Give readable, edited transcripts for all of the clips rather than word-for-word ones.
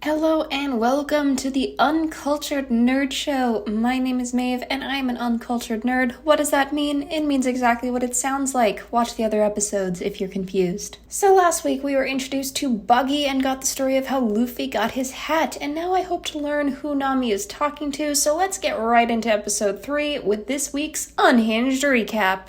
Hello and welcome to the Uncultured Nerd Show. My name is Maeve and I'm an uncultured nerd. What does that mean? It means exactly what it sounds like. Watch the other episodes if you're confused. So last week we were introduced to Buggy and got the story of how Luffy got his hat, and now I hope to learn who Nami is talking to, so let's get right into episode 3 with this week's Unhinged recap.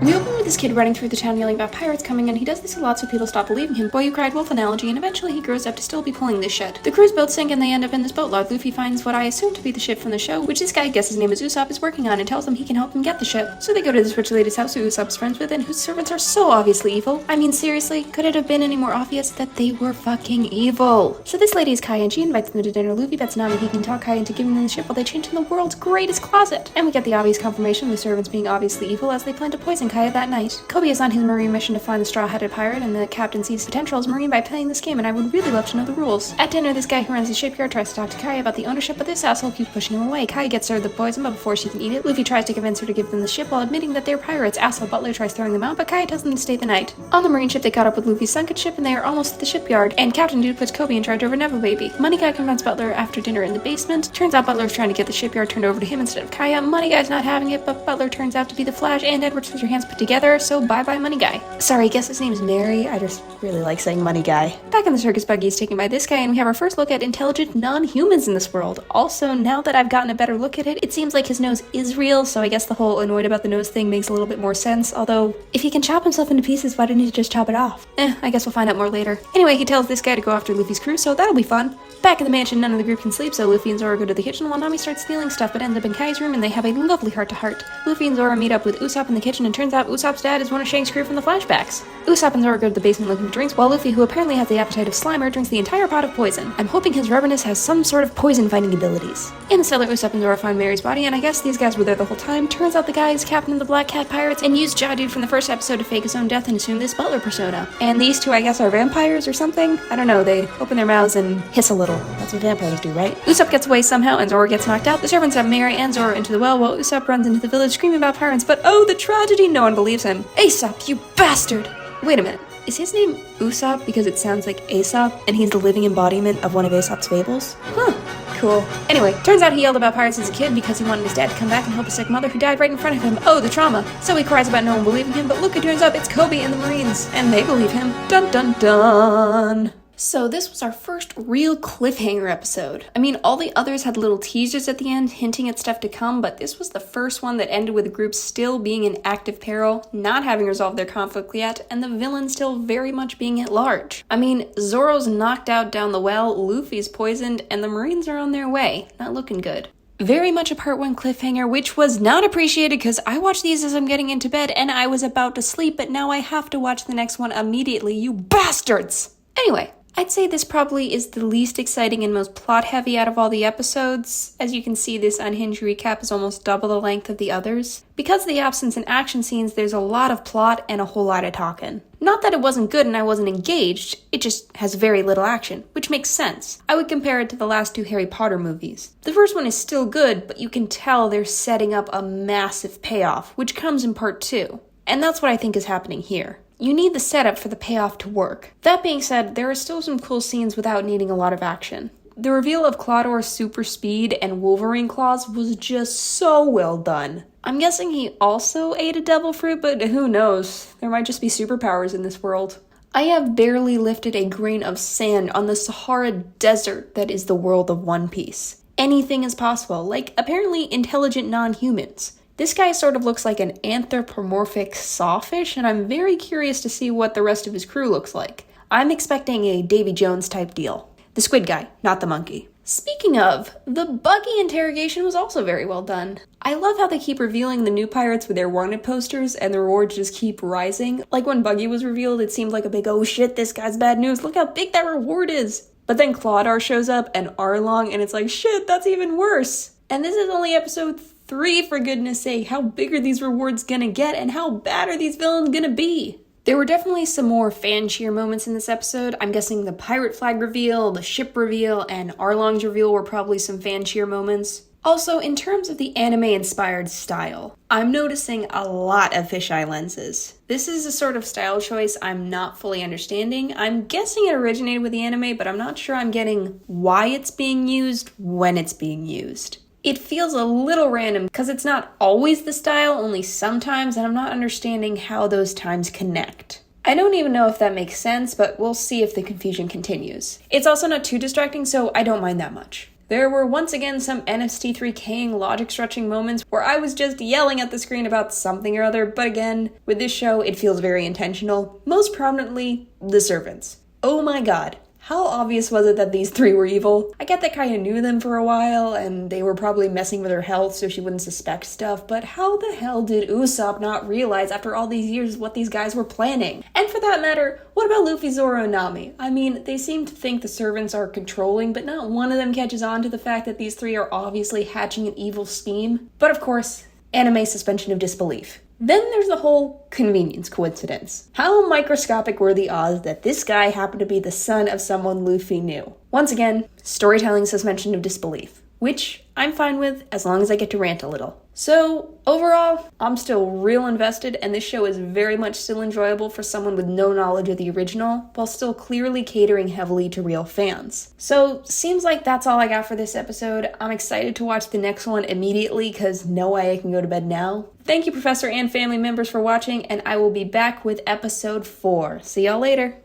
We open with this kid running through the town yelling about pirates coming, and he does this a lot so people stop believing him. Boy, you cried wolf analogy, and eventually he grows up to still be pulling this shit. The crew's boats sink and they end up in this boatload. Luffy finds what I assume to be the ship from the show, which this guy, I guess his name is Usopp, is working on, and tells them he can help him get the ship. So they go to this rich lady's house who Usopp's friends with and whose servants are so obviously evil. I mean, seriously, could it have been any more obvious that they were fucking evil? So this lady is Kai and she invites them to dinner. Luffy bets Nami he can talk Kai into giving them the ship while they change in the world's greatest closet. And we get the obvious confirmation of the servants being obviously evil as they plan to poison Kai that night. Kobe is on his marine mission to find the straw-hatted pirate, and the captain sees potential as marine by playing this game, and I would really love to know the rules. At dinner, this guy who runs the shipyard tries to talk to Kai about the ownership, but this asshole keeps pushing him away. Kai gets served the poison, but before she can eat it, Luffy tries to convince her to give them the ship while admitting that they're pirates. Asshole Butler tries throwing them out, but Kai tells them to stay the night. On the marine ship, they caught up with Luffy's sunken ship, and they are almost at the shipyard, and Captain Dude puts Kobe in charge over Never Baby. Money Guy confronts Butler after dinner in the basement. Turns out Butler's trying to get the shipyard turned over to him instead of Kaya. Money Guy's not having it, but Butler turns out to be the Flash and Edward Scissorhands put together, so bye-bye Money Guy. Sorry, I guess his name's Mary. I just really like saying Money Guy. Back in the circus, Buggy is taken by this guy, and we have our first look at intelligent non-humans in this world. Also, now that I've gotten a better look at it, it seems like his nose is real, so I guess the whole annoyed about the nose thing makes a little bit more sense, although, if he can chop himself into pieces, why didn't he just chop it off? I guess we'll find out more later. Anyway, he tells this guy to go after Luffy's crew, so that'll be fun. Back in the mansion, none of the group can sleep, so Luffy and Zoro go to the kitchen while Nami starts stealing stuff but ends up in Kai's room, and they have a lovely heart-to-heart. Luffy and Zoro meet up with Usopp in the kitchen, and turns out Usopp's dad is one of Shanks' crew from the flashbacks. Usopp and Zoro go to the basement looking for drinks, while Luffy, who apparently has the appetite of Slimer, drinks the entire pot of poison. I'm hoping his rubberness has some sort of poison-finding abilities. In the cellar, Usopp and Zoro find Mary's body, and I guess these guys were there the whole time. Turns out the guy is captain of the Black Cat Pirates, and used Jaw Dude from the first episode to fake his own death and assume this butler persona. And these two, I guess, are vampires or something? I don't know, they open their mouths and hiss a little. That's what vampires do, right? Usopp gets away somehow, and Zoro gets knocked out. The servants have Mary and Zoro into the well, while Usopp runs into the village screaming about pirates, but oh, the tragedy! No one believes him. Aesop, you bastard! Wait a minute. Is his name Usopp because it sounds like Aesop, and he's the living embodiment of one of Aesop's fables? Huh. Cool. Anyway, turns out he yelled about pirates as a kid because he wanted his dad to come back and help his sick mother who died right in front of him. Oh, the trauma. So he cries about no one believing him, but look, it turns out it's Kobe and the Marines, and they believe him. Dun dun dun! So this was our first real cliffhanger episode. I mean, all the others had little teasers at the end, hinting at stuff to come, but this was the first one that ended with the group still being in active peril, not having resolved their conflict yet, and the villain still very much being at large. I mean, Zoro's knocked out down the well, Luffy's poisoned, and the Marines are on their way. Not looking good. Very much a part 1 cliffhanger, which was not appreciated because I watched these as I'm getting into bed and I was about to sleep, but now I have to watch the next one immediately, you bastards! Anyway. I'd say this probably is the least exciting and most plot-heavy out of all the episodes. As you can see, this Unhinged recap is almost double the length of the others. Because of the absence in action scenes, there's a lot of plot and a whole lot of talking. Not that it wasn't good and I wasn't engaged, it just has very little action, which makes sense. I would compare it to the last 2 Harry Potter movies. The first one is still good, but you can tell they're setting up a massive payoff, which comes in part 2. And that's what I think is happening here. You need the setup for the payoff to work. That being said, there are still some cool scenes without needing a lot of action. The reveal of Clawdor's super speed and Wolverine claws was just so well done. I'm guessing he also ate a devil fruit, but who knows? There might just be superpowers in this world. I have barely lifted a grain of sand on the Sahara Desert that is the world of One Piece. Anything is possible, like apparently intelligent non-humans. This guy sort of looks like an anthropomorphic sawfish, and I'm very curious to see what the rest of his crew looks like. I'm expecting a Davy Jones type deal. The squid guy, not the monkey. Speaking of, the Buggy interrogation was also very well done. I love how they keep revealing the new pirates with their wanted posters, and the rewards just keep rising. Like when Buggy was revealed, it seemed like a big, oh shit, this guy's bad news, look how big that reward is! But then Clawdor shows up, and Arlong, and it's like, shit, that's even worse! And this is only episode 3, for goodness sake. How big are these rewards gonna get, and how bad are these villains gonna be? There were definitely some more fan cheer moments in this episode. I'm guessing the pirate flag reveal, the ship reveal, and Arlong's reveal were probably some fan cheer moments. Also, in terms of the anime-inspired style, I'm noticing a lot of fisheye lenses. This is a sort of style choice I'm not fully understanding. I'm guessing it originated with the anime, but I'm not sure I'm getting why it's being used when it's being used. It feels a little random because it's not always the style, only sometimes, and I'm not understanding how those times connect. I don't even know if that makes sense, but we'll see if the confusion continues. It's also not too distracting, so I don't mind that much. There were once again some NXT3K'ing logic stretching moments where I was just yelling at the screen about something or other, but again, with this show, it feels very intentional. Most prominently, the servants. Oh my god. How obvious was it that these three were evil? I get that Kaya knew them for a while, and they were probably messing with her health so she wouldn't suspect stuff, but how the hell did Usopp not realize after all these years what these guys were planning? And for that matter, what about Luffy, Zoro, and Nami? I mean, they seem to think the servants are controlling, but not one of them catches on to the fact that these three are obviously hatching an evil scheme. But of course, anime suspension of disbelief. Then there's the whole convenience coincidence. How microscopic were the odds that this guy happened to be the son of someone Luffy knew? Once again, storytelling suspension of disbelief, which I'm fine with as long as I get to rant a little. So, overall, I'm still real invested, and this show is very much still enjoyable for someone with no knowledge of the original, while still clearly catering heavily to real fans. So, seems like that's all I got for this episode. I'm excited to watch the next one immediately, because no way I can go to bed now. Thank you, Professor and family members, for watching, and I will be back with episode 4. See y'all later!